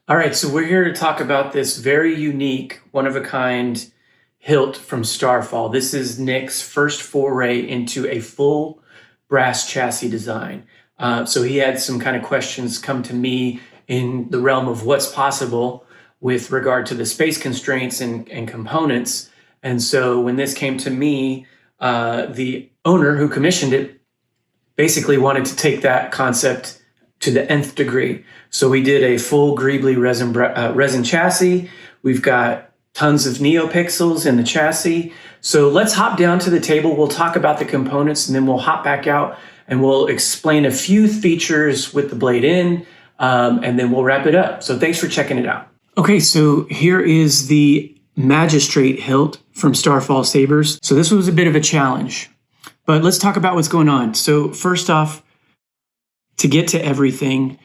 All right, so we're here to talk about this very unique, one-of-a-kind hilt from Starfall. This is Nick's first foray into a full brass chassis design. So he had some kind of questions come to me in the realm of what's possible with regard to the space constraints and components. And so when this came to me, the owner who commissioned it basically wanted to take that concept to the nth degree. So we did a full greeblie resin chassis. We've got tons of neopixels in the chassis. So let's hop down to the table. We'll talk about the components and then we'll hop back out and we'll explain a few features with the blade in, and then we'll wrap it up. So thanks for checking it out. Okay, so here is the Magistrate hilt from Starfall Sabers. So this was a bit of a challenge, but let's talk about what's going on. So first off, to get to everything,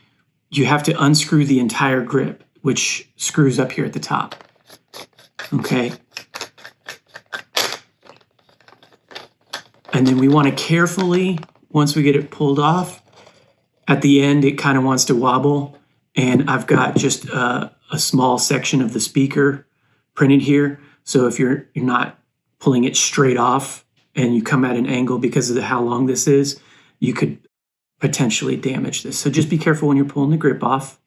you have to unscrew the entire grip, which screws up here at the top. Okay. And then we want to carefully, once we get it pulled off, at the end it kind of wants to wobble. And I've got just a small section of the speaker printed here. So if you're not pulling it straight off and you come at an angle because of how long this is, you could potentially damage this. So just be careful when you're pulling the grip off.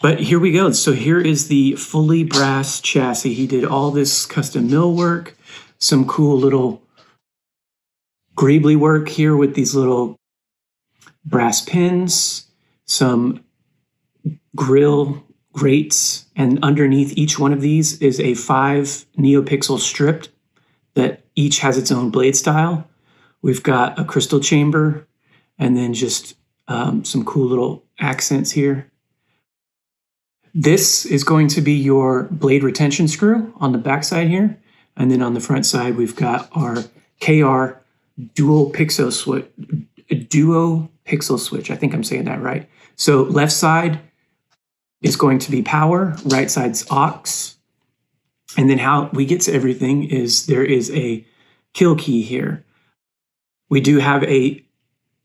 But here we go. So here is the fully brass chassis. He did all this custom mill work, some cool little greeblie work here with these little brass pins, some grill grates, and underneath each one of these is a 5 neopixel strip that each has its own blade style. We've got a crystal chamber, and then just some cool little accents here. This is going to be your blade retention screw on the back side here. And then on the front side, we've got our KR duo pixel switch. I think I'm saying that right. So left side is going to be power, right side's aux. And then how we get to everything is there is a kill key here. We do have a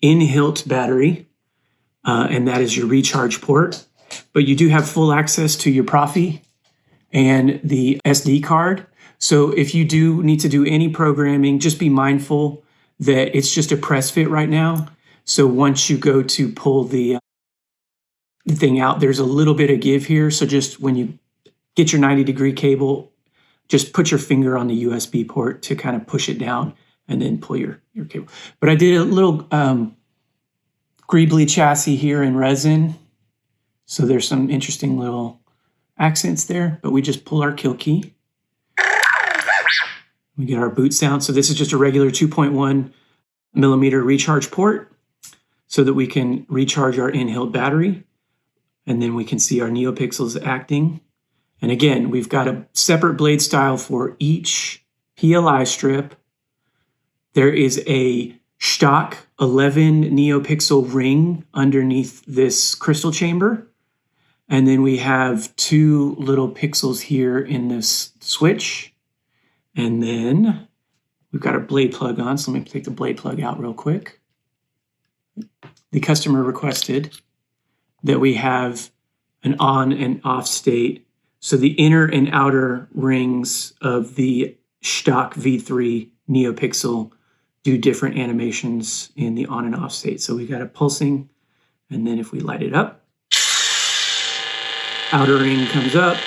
in-hilt battery, and that is your recharge port. But you do have full access to your Proffi and the SD card. So if you do need to do any programming, just be mindful that it's just a press fit right now. So once you go to pull the thing out, there's a little bit of give here. So just when you get your 90-degree cable, just put your finger on the USB port to kind of push it down and then pull your cable. But I did a little greeblie chassis here in resin. So there's some interesting little accents there, but we just pull our kill key. We get our boot sound. So this is just a regular 2.1 millimeter recharge port so that we can recharge our in-hilt battery. And then we can see our neopixels acting. And again, we've got a separate blade style for each PLI strip. There is a Shtok 11 neopixel ring underneath this crystal chamber. And then we have 2 little pixels here in this switch. And then we've got our blade plug on. So let me take the blade plug out real quick. The customer requested that we have an on and off state. So the inner and outer rings of the Shtok V3 neopixel do different animations in the on and off state. So we got a pulsing, and then if we light it up, outer ring comes up.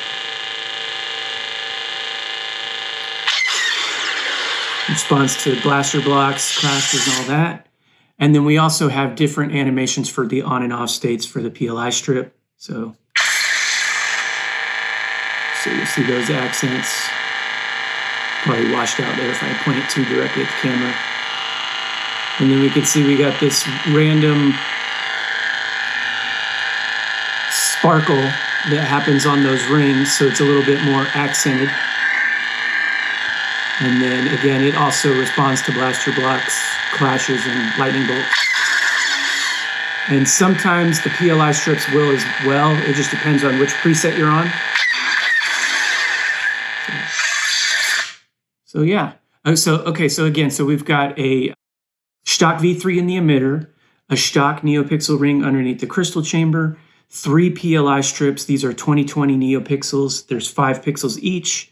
Responds to blaster blocks, clashes, and all that. And then we also have different animations for the on and off states for the PLI strip. So you'll see those accents. Probably washed out there if I point it too directly at the camera. And then we can see we got this random sparkle that happens on those rings, so it's a little bit more accented. And then again, it also responds to blaster blocks, clashes, and lightning bolts. And sometimes the PLI strips will as well. It just depends on which preset you're on. So yeah. So we've got a Shtok V3 in the emitter, a Shtok neopixel ring underneath the crystal chamber, 3 PLI strips. These are 2020 neopixels. There's 5 pixels each.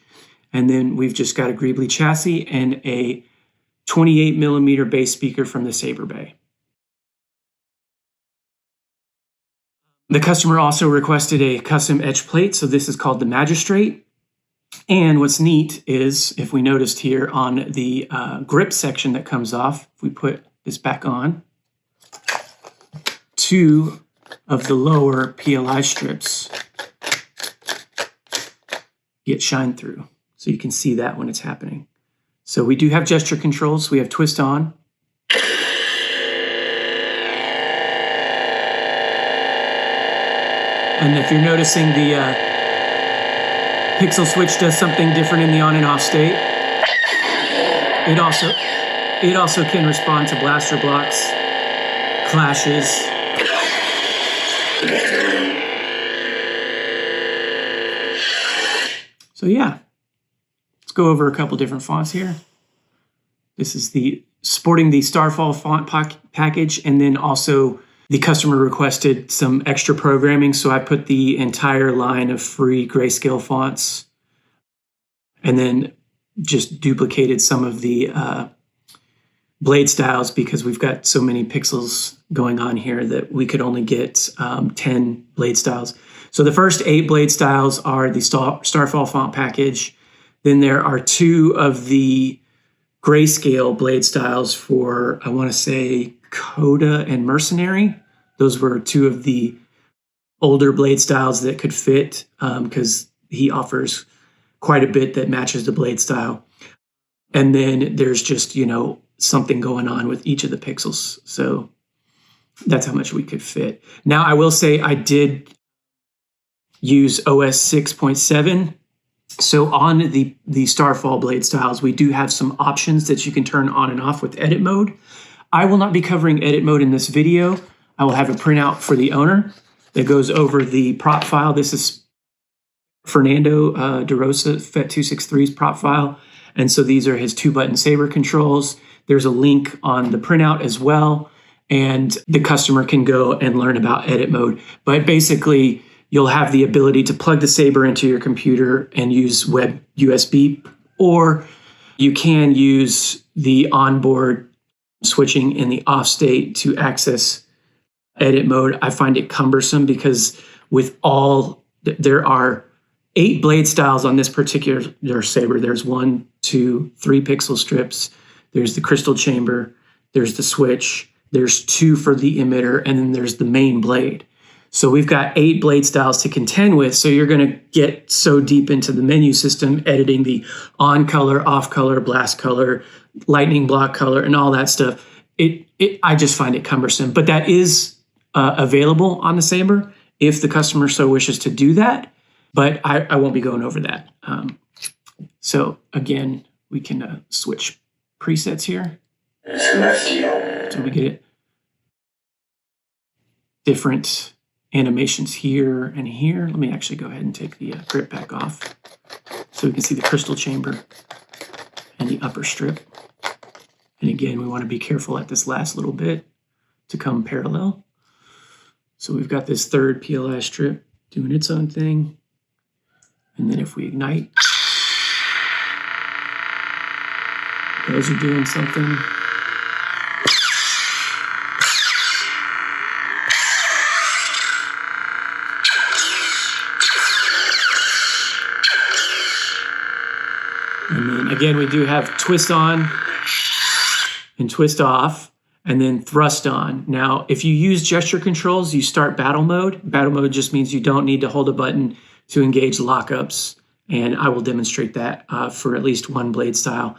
And then we've just got a greeblie chassis and a 28 millimeter bass speaker from the Saberbay. The customer also requested a custom edge plate. So this is called the Magistrate. And what's neat is, if we noticed here on the grip section that comes off, if we put this back on, 2 of the lower PLI strips get shine through. So you can see that when it's happening. So we do have gesture controls. We have twist on. And if you're noticing, the pixel switch does something different in the on and off state. It also can respond to blaster blocks, clashes. So yeah, let's go over a couple different fonts here. This is sporting the Starfall font package, and then also the customer requested some extra programming, so I put the entire line of free grayscale fonts, and then just duplicated some of the blade styles because we've got so many pixels going on here that we could only get 10 blade styles. So the first 8 blade styles are the Starfall font package. Then there are 2 of the grayscale blade styles for, I want to say, Coda and Mercenary. Those were 2 of the older blade styles that could fit because he offers quite a bit that matches the blade style. And then there's just, something going on with each of the pixels. So that's how much we could fit. Now, I will say I did use OS 6.7. So on the Starfall blade styles, we do have some options that you can turn on and off with edit mode. I will not be covering edit mode in this video. I will have a printout for the owner that goes over the prop file. This is Fernando DeRosa FET263's prop file. And so these are his 2-button saber controls. There's a link on the printout as well. And the customer can go and learn about edit mode. But basically, you'll have the ability to plug the saber into your computer and use web USB, or you can use the onboard switching in the off state to access edit mode. I find it cumbersome because there are 8 blade styles on this particular saber. There's 1, 2, 3 pixel strips. There's the crystal chamber. There's the switch. There's 2 for the emitter, and then there's the main blade. So we've got 8 blade styles to contend with. So you're going to get so deep into the menu system, editing the on color, off color, blast color, lightning block color, and all that stuff. I just find it cumbersome. But that is available on the Saber if the customer so wishes to do that. But I won't be going over that. So again, we can switch presets here. So we get different animations here and here. Let me actually go ahead and take the grip back off so we can see the crystal chamber and the upper strip. And again, we want to be careful at this last little bit to come parallel. So we've got this 3rd PLI strip doing its own thing. And then if we ignite, those are doing something. And then again, we do have twist on and twist off, and then thrust on. Now, if you use gesture controls, you start battle mode. Battle mode just means you don't need to hold a button to engage lockups. And I will demonstrate that for at least 1 blade style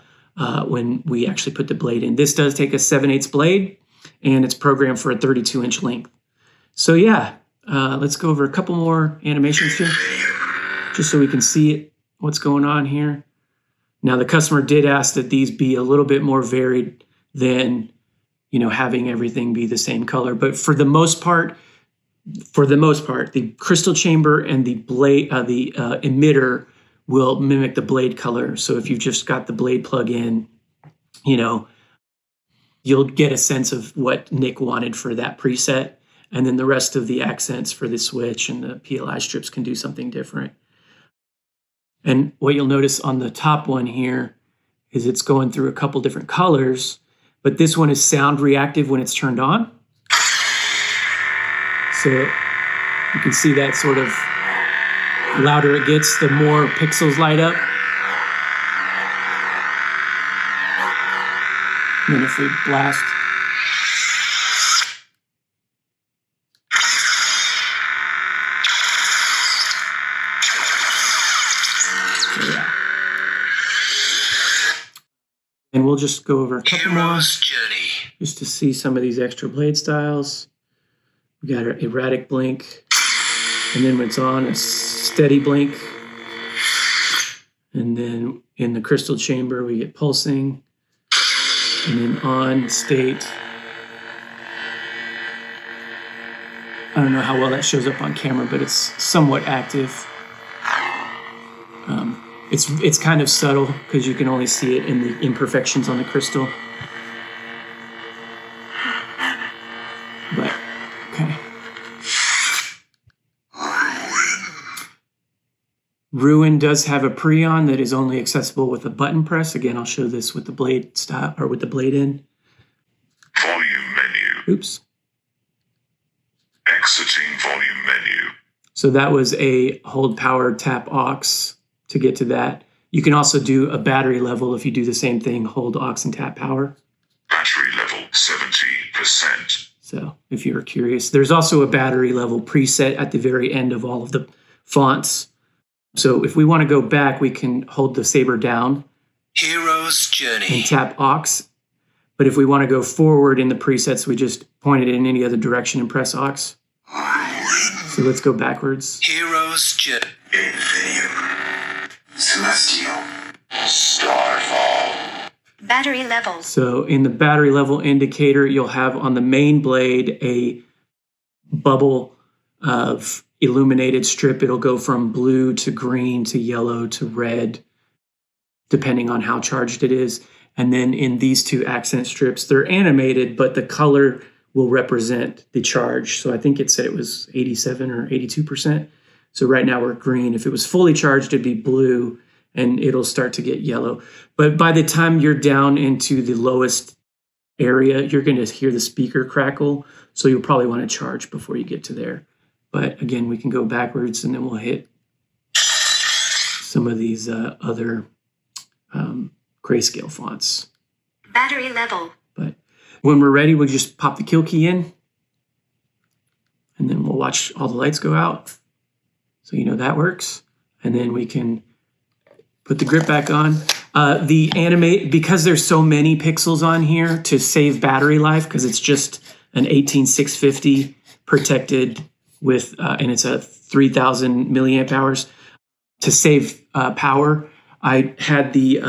when we actually put the blade in. This does take a 7/8 blade, and it's programmed for a 32-inch length. So yeah, let's go over a couple more animations here, just so we can see what's going on here. Now, the customer did ask that these be a little bit more varied than, having everything be the same color. But for the most part, the crystal chamber and the blade, the emitter will mimic the blade color. So if you've just got the blade plug in, you'll get a sense of what Nick wanted for that preset. And then the rest of the accents for the switch and the PLI strips can do something different. And what you'll notice on the top one here is it's going through a couple different colors, but this one is sound reactive when it's turned on. So you can see that sort of louder it gets, the more pixels light up. And then if we blast, so yeah. And we'll just go over a couple more just to see some of these extra blade styles. We got our erratic blink, and then when it's on, it's steady blink. And then in the crystal chamber, we get pulsing. And then on state, I don't know how well that shows up on camera, but it's somewhat active. It's kind of subtle because you can only see it in the imperfections on the crystal. But, okay. Ruin does have a pre-on that is only accessible with a button press. Again, I'll show this with the blade style or with the blade in. Volume menu. Oops. Exiting volume menu. So that was a hold power tap aux to get to that. You can also do a battery level if you do the same thing, hold aux and tap power. Battery level 70%. So if you're curious, there's also a battery level preset at the very end of all of the fonts. So if we want to go back, we can hold the saber down. Hero's Journey. And tap aux. But if we want to go forward in the presets, we just point it in any other direction and press aux. So let's go backwards. Hero's Journey. Inferior. Celestial. Starfall. Battery level. So in the battery level indicator, you'll have on the main blade a bubble of illuminated strip. It'll go from blue to green to yellow to red, depending on how charged it is. And then in these two accent strips, they're animated, but the color will represent the charge. So I think it said it was 87 or 82%. So right now we're green. If it was fully charged, it'd be blue and it'll start to get yellow. But by the time you're down into the lowest area, you're going to hear the speaker crackle. So you'll probably want to charge before you get to there. But again, we can go backwards and then we'll hit some of these other grayscale fonts. Battery level. But when we're ready, we'll just pop the kill key in and then we'll watch all the lights go out. So you know that works. And then we can put the grip back on. The animate, because there's so many pixels on here to save battery life, because it's just an 18650 protected with, and it's a 3000 milliamp hours. To save power, I had the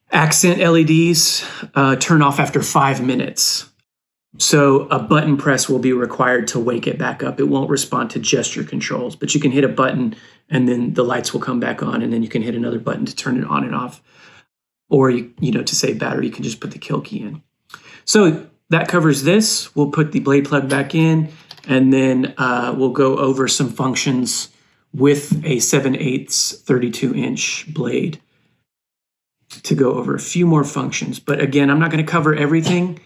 accent LEDs turn off after 5 minutes. So a button press will be required to wake it back up. It won't respond to gesture controls, but you can hit a button and then the lights will come back on, and then you can hit another button to turn it on and off. Or, you know, to save battery, you can just put the kill key in. So that covers this. We'll put the blade plug back in, and then we'll go over some functions with a 7/8 32-inch blade to go over a few more functions. But again, I'm not going to cover everything.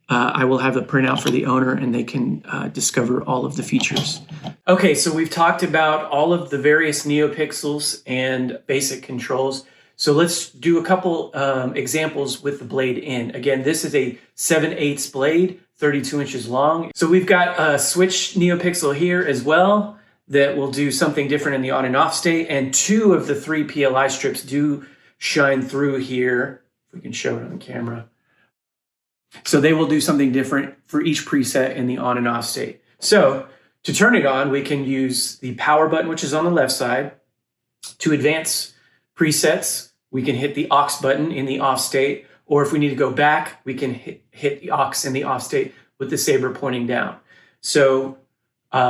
I will have a printout for the owner and they can discover all of the features. Okay, so we've talked about all of the various neopixels and basic controls. So let's do a couple examples with the blade in. Again, this is a 7/8 blade, 32 inches long. So we've got a switch neopixel here as well that will do something different in the on and off state. And 2 of the 3 PLI strips do shine through here. If we can show it on camera. So they will do something different for each preset in the on and off state. So to turn it on, we can use the power button, which is on the left side. To advance presets, we can hit the aux button in the off state, or if we need to go back, we can hit the aux in the off state with the saber pointing down. So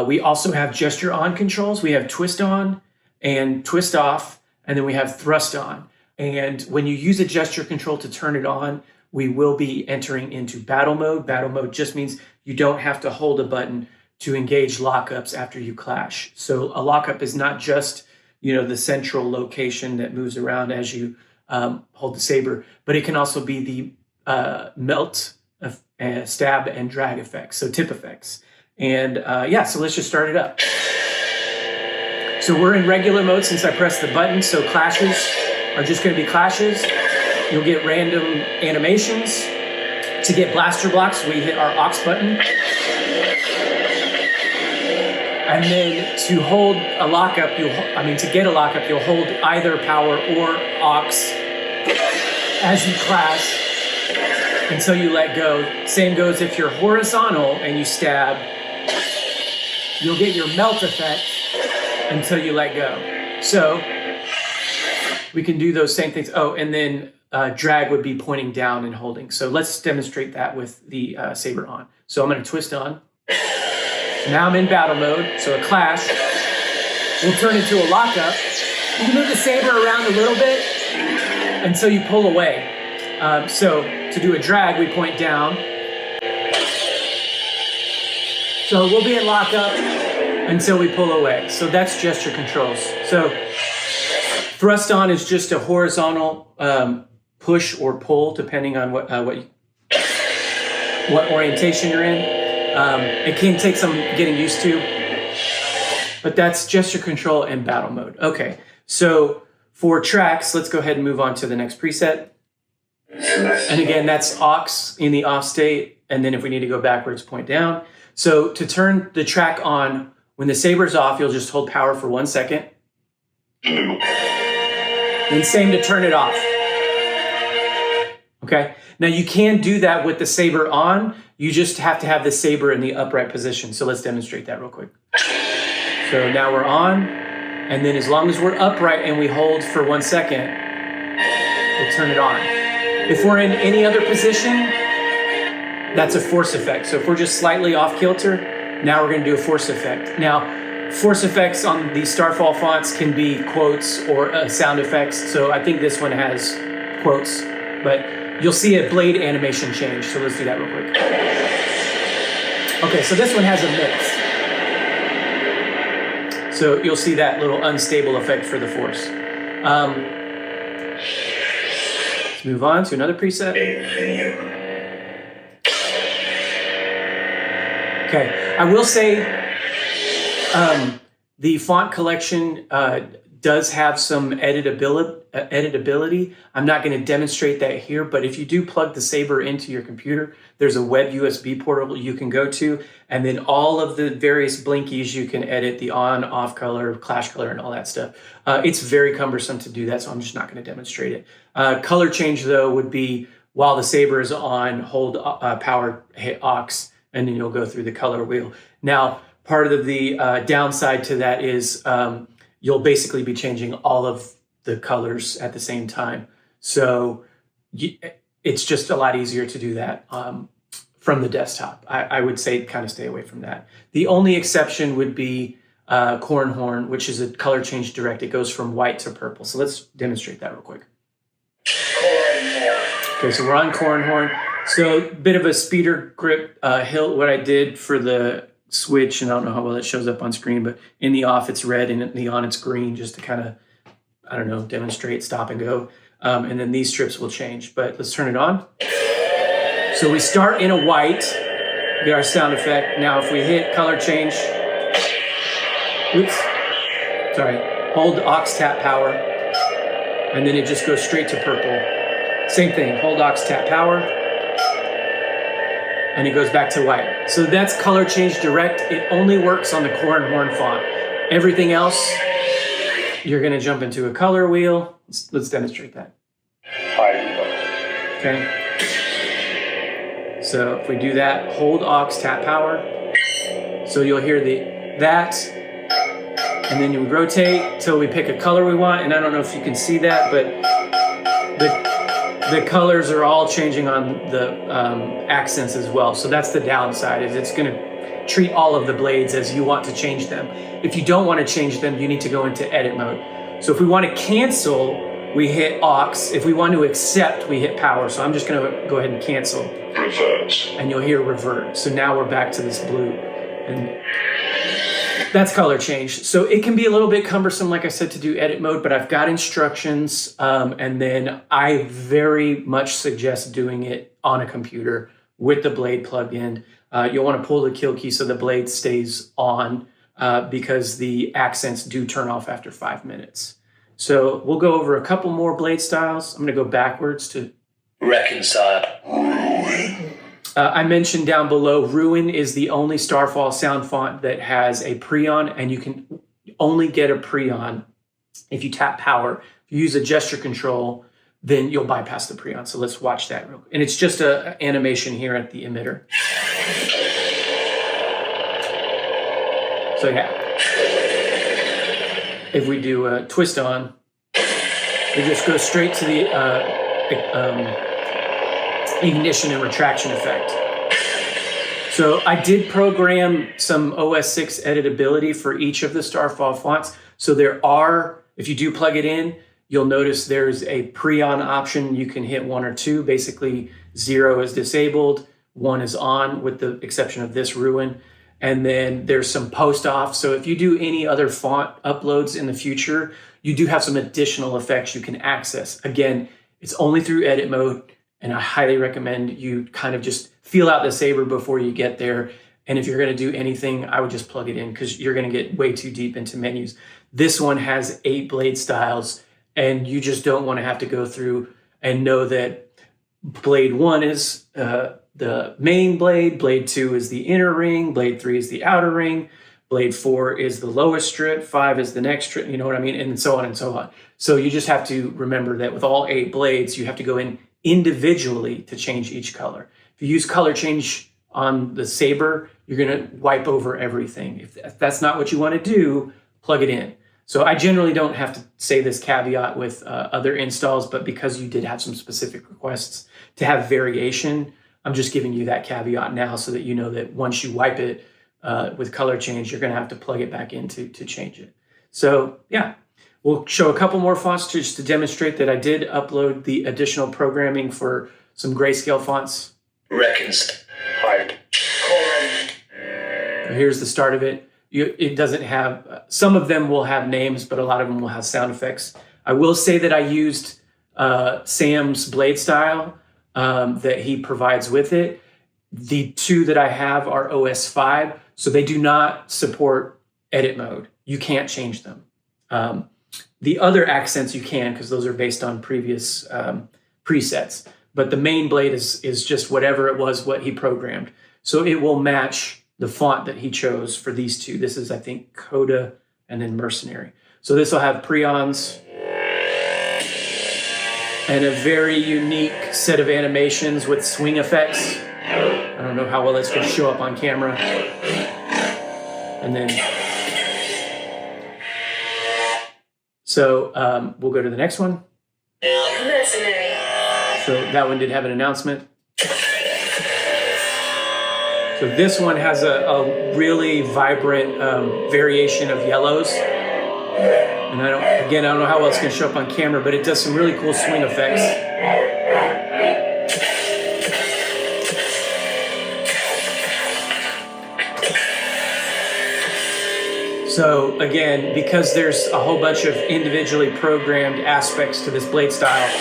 we also have gesture on controls. We have twist on and twist off, and then we have thrust on. And when you use a gesture control to turn it on, we will be entering into battle mode. Battle mode just means you don't have to hold a button to engage lockups after you clash. So a lockup is not just, the central location that moves around as you hold the saber, but it can also be the melt, stab, and drag effects, so tip effects. And so let's just start it up. So we're in regular mode since I pressed the button, so clashes are just going to be clashes. You'll get random animations. To get blaster blocks, we hit our aux button. And then to hold a lockup, to get a lockup, you'll hold either power or aux as you clash until you let go. Same goes if you're horizontal and you stab, you'll get your melt effect until you let go. So we can do those same things. Oh, and then drag would be pointing down and holding. So let's demonstrate that with the saber on. So I'm going to twist on. Now I'm in battle mode, so a clash will turn into a lockup. You can move the saber around a little bit until you pull away. So to do a drag, we point down. So we'll be in lockup until we pull away. So that's gesture controls. So thrust on is just a horizontal push or pull, depending on what orientation you're in. It can take some getting used to, but that's gesture control and battle mode. Okay, so for tracks, let's go ahead and move on to the next preset. And again, that's aux in the off state, and then if we need to go backwards, point down. So to turn the track on, when the saber's off, you'll just hold power for 1 second. Then same to turn it off. Okay, now you can do that with the saber on. You just have to have the saber in the upright position. So let's demonstrate that real quick. So now we're on, and then as long as we're upright and we hold for 1 second, we'll turn it on. If we're in any other position, that's a force effect. So if we're just slightly off kilter, now we're going to do a force effect. Now, force effects on the Starfall fonts can be quotes or sound effects. So I think this one has quotes, but you'll see a blade animation change. So let's do that real quick. Okay, so this one has a mix. So you'll see that little unstable effect for the force. Let's move on to another preset. Okay, I will say the font collection does have some editability. I'm not going to demonstrate that here, but if you do plug the saber into your computer, there's a web USB portal you can go to, and then all of the various blinkies you can edit, the on, off color, clash color, and all that stuff. It's very cumbersome to do that, so I'm just not going to demonstrate it. Color change, though, would be while the saber is on, hold power, hit aux, and then you'll go through the color wheel. Now, part of the downside to that is you'll basically be changing all of the colors at the same time. So it's just a lot easier to do that from the desktop. I would say kind of stay away from that. The only exception would be Corn Horn, which is a color change direct. It goes from white to purple. So let's demonstrate that real quick. Okay, so we're on Corn Horn. So a bit of a speeder grip hilt, what I did for the switch, and I don't know how well it shows up on screen, but in the off it's red and in the on it's green, just to kind of, I don't know, demonstrate stop and go. And then these strips will change, but let's turn it on. So we start in a white, get our sound effect. Now if we hit color change, hold aux tap power, and then it just goes straight to purple. Same thing, hold aux tap power, and it goes back to white. So that's color change direct. It only works on the Corn Horn font. Everything else, you're gonna jump into a color wheel. Let's demonstrate that. Okay. So if we do that, hold aux tap power. So you'll hear that, and then you rotate till we pick a color we want. And I don't know if you can see that, but the colors are all changing on the accents as well. So that's the downside, is it's going to treat all of the blades as you want to change them. If you don't want to change them, you need to go into edit mode. So if we want to cancel we hit aux. If we want to accept, we hit power. So I'm just going to go ahead and cancel. Revert. And you'll hear revert. So now we're back to this blue. And that's color change. So it can be a little bit cumbersome, like I said, to do edit mode, but I've got instructions. And then I very much suggest doing it on a computer with the blade plugged in. You'll want to pull the kill key so the blade stays on because the accents do turn off after 5 minutes. So we'll go over a couple more blade styles. I'm going to go backwards to Reconcile. I mentioned down below, Ruin is the only Starfall sound font that has a preon, and you can only get a preon if you tap power. If you use a gesture control, then you'll bypass the preon. So let's watch that real quick. And it's just an animation here at the emitter. So yeah, if we do a twist on, we just go straight to the ignition and retraction effect. So I did program some OS 6 editability for each of the Starfall fonts. So there are, if you do plug it in, you'll notice there's a preon option. You can hit 1 or 2. Basically, 0 is disabled, 1 is on, with the exception of this Ruin. And then there's some post off. So if you do any other font uploads in the future, you do have some additional effects you can access. Again, it's only through edit mode. And I highly recommend you kind of just feel out the Saber before you get there. And if you're going to do anything, I would just plug it in because you're going to get way too deep into menus. This one has 8 blade styles, and you just don't want to have to go through and know that blade 1 is the main blade, blade 2 is the inner ring, blade 3 is the outer ring, blade 4 is the lowest strip, 5 is the next strip, you know what I mean? And so on and so on. So you just have to remember that with all 8 blades, you have to go in individually to change each color. If you use color change on the Saber, you're going to wipe over everything. If that's not what you want to do, plug it in. So I generally don't have to say this caveat with other installs, but because you did have some specific requests to have variation, I'm just giving you that caveat now so that you know that once you wipe it with color change, you're going to have to plug it back in to change it. So yeah. We'll show a couple more fonts just to demonstrate that I did upload the additional programming for some grayscale fonts. Reconcile. Here's the start of it. It doesn't have, some of them will have names, but a lot of them will have sound effects. I will say that I used Sam's blade style that he provides with it. The 2 that I have are OS 5, so they do not support edit mode. You can't change them. The other accents you can, because those are based on previous presets. But the main blade is just whatever it was, what he programmed. So it will match the font that he chose for these 2. This is, I think, Coda and then Mercenary. So this will have preons and a very unique set of animations with swing effects. I don't know how well that's going to show up on camera. And then... So we'll go to the next one. Mercenary. So that one did have an announcement. So this one has a really vibrant variation of yellows. And I don't know how well it's going to show up on camera, but it does some really cool swing effects. So again, because there's a whole bunch of individually programmed aspects to this blade style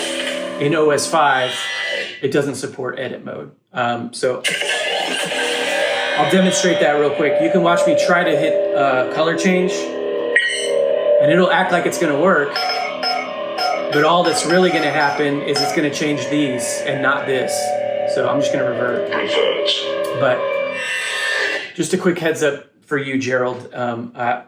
in OS 5, it doesn't support edit mode. So I'll demonstrate that real quick. You can watch me try to hit color change, and it'll act like it's gonna work, but all that's really gonna happen is it's gonna change these and not this. So I'm just gonna revert. But just a quick heads up for you, Jerald.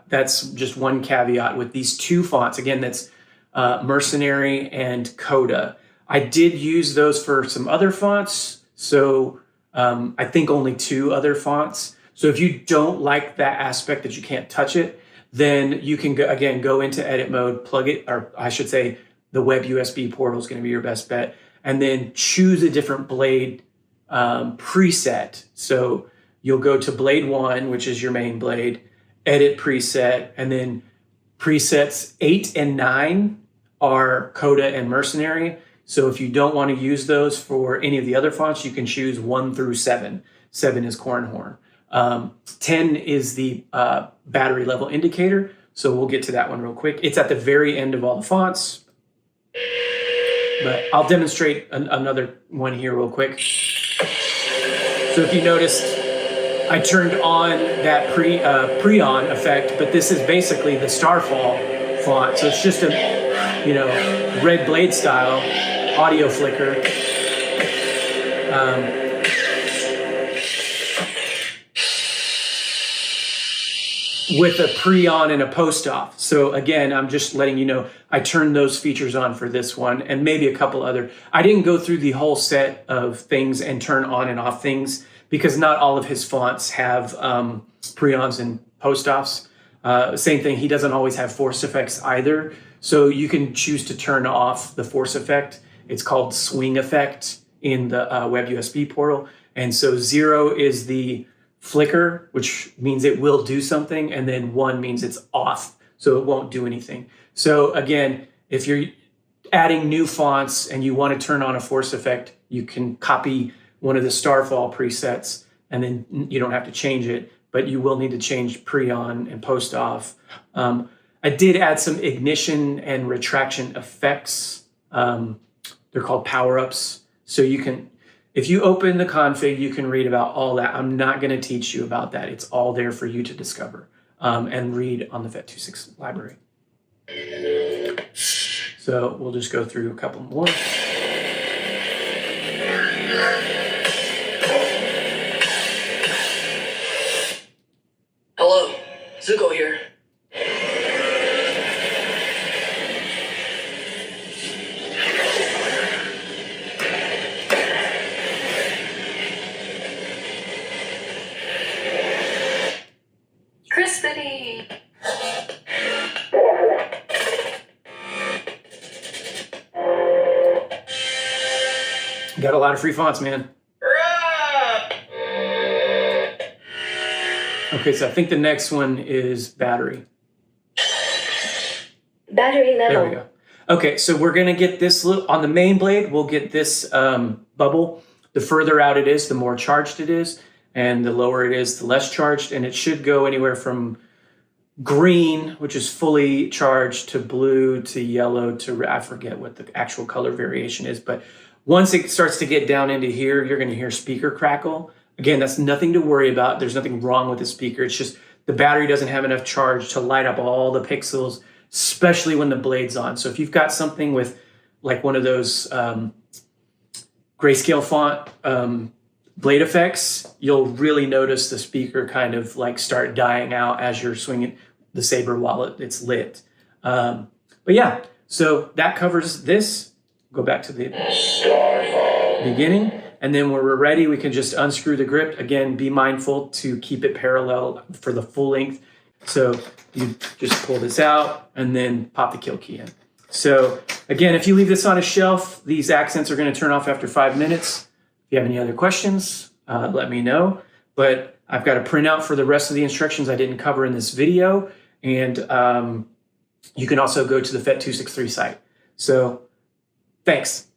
That's just one caveat with these 2 fonts. Again, that's Mercenary and Coda. I did use those for some other fonts. So I think only 2 other fonts. So if you don't like that aspect that you can't touch it, then you can go into edit mode, plug it, or I should say the web USB portal is going to be your best bet, and then choose a different blade preset. So you'll go to blade 1, which is your main blade, edit preset, and then presets 8 and 9 are Coda and Mercenary. So if you don't want to use those for any of the other fonts, you can choose 1 through 7. 7 is Cornhorn. 10 is the battery level indicator. So we'll get to that one real quick. It's at the very end of all the fonts. But I'll demonstrate another one here real quick. So if you noticed, I turned on that Preon effect, but this is basically the Starfall font. So it's just a, red blade style audio flicker. With a pre-on and a post-off. So again, I'm just letting you know, I turned those features on for this one and maybe a couple other. I didn't go through the whole set of things and turn on and off things because not all of his fonts have pre-ons and post-offs. Same thing, he doesn't always have force effects either. So you can choose to turn off the force effect. It's called swing effect in the web USB portal. And so 0 is the flicker, which means it will do something, and then 1 means it's off, so it won't do anything. So again, if you're adding new fonts and you want to turn on a force effect, you can copy one of the Starfall presets, and then you don't have to change it, but you will need to change pre-on and post-off. I did add some ignition and retraction effects. They're called power-ups, so you can, if you open the config, you can read about all that. I'm not going to teach you about that. It's all there for you to discover and read on the FET26 library. So we'll just go through a couple more. Hello, Zuko here. Crispity. Got a lot of free fonts, man. Okay, so I think the next one is battery. Battery level. There we go. Okay, so we're gonna get this on the main blade. We'll get this bubble. The further out it is, the more charged it is, and the lower it is, the less charged. And it should go anywhere from green, which is fully charged, to blue, to yellow, to I forget what the actual color variation is. But once it starts to get down into here, you're gonna hear speaker crackle. Again, that's nothing to worry about. There's nothing wrong with the speaker. It's just the battery doesn't have enough charge to light up all the pixels, especially when the blade's on. So if you've got something with like one of those grayscale font blade effects, you'll really notice the speaker kind of like start dying out as you're swinging the saber while it's lit. But yeah, so that covers this. Go back to the beginning. And then when we're ready, we can just unscrew the grip. Again, be mindful to keep it parallel for the full length. So you just pull this out and then pop the kill key in. So again, if you leave this on a shelf, these accents are going to turn off after 5 minutes. If you have any other questions, let me know. But I've got a printout for the rest of the instructions I didn't cover in this video. And you can also go to the FET263 site. So thanks.